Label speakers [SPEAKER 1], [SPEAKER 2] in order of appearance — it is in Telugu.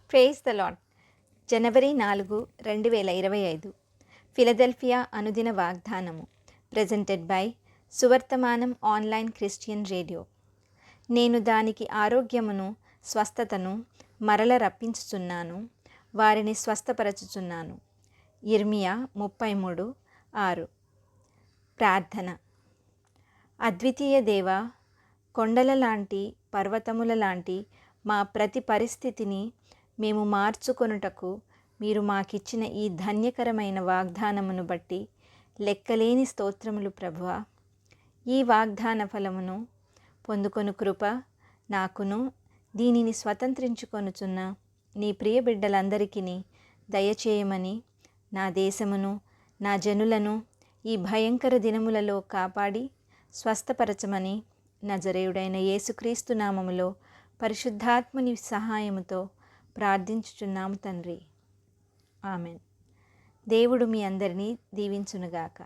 [SPEAKER 1] Praise the Lord. జనవరి 4, 2025 ఫిలదెల్ఫియా అనుదిన వాగ్దానము. Presented by Suvarthamanam online Christian radio. నేను దానికి ఆరోగ్యమును స్వస్థతను మరల రప్పించుచున్నాను, వారిని స్వస్థపరచుచున్నాను. ఇర్మియా 33:6. ప్రార్థన. అద్వితీయ దేవ, కొండల లాంటి పర్వతముల లాంటి మా ప్రతి పరిస్థితిని మేము మార్చుకొనుటకు మీరు మాకిచ్చిన ఈ ధన్యకరమైన వాగ్దానమును బట్టి లెక్కలేని స్తోత్రములు ప్రభువా. ఈ వాగ్దాన ఫలమును పొందుకొను కృప నాకును దీనిని స్వతంత్రించుకొనుచున్న నీ ప్రియ బిడ్డలందరికీ దయచేయమని, నా దేశమును నా జనులను ఈ భయంకర దినములలో కాపాడి స్వస్థపరచమని నజరేయుడైన యేసుక్రీస్తు నామములో పరిశుద్ధాత్మని సహాయముతో ప్రార్థించుచున్నాము తండ్రి. ఆమెన్. దేవుడు మీ అందరినీ దీవించునుగాక.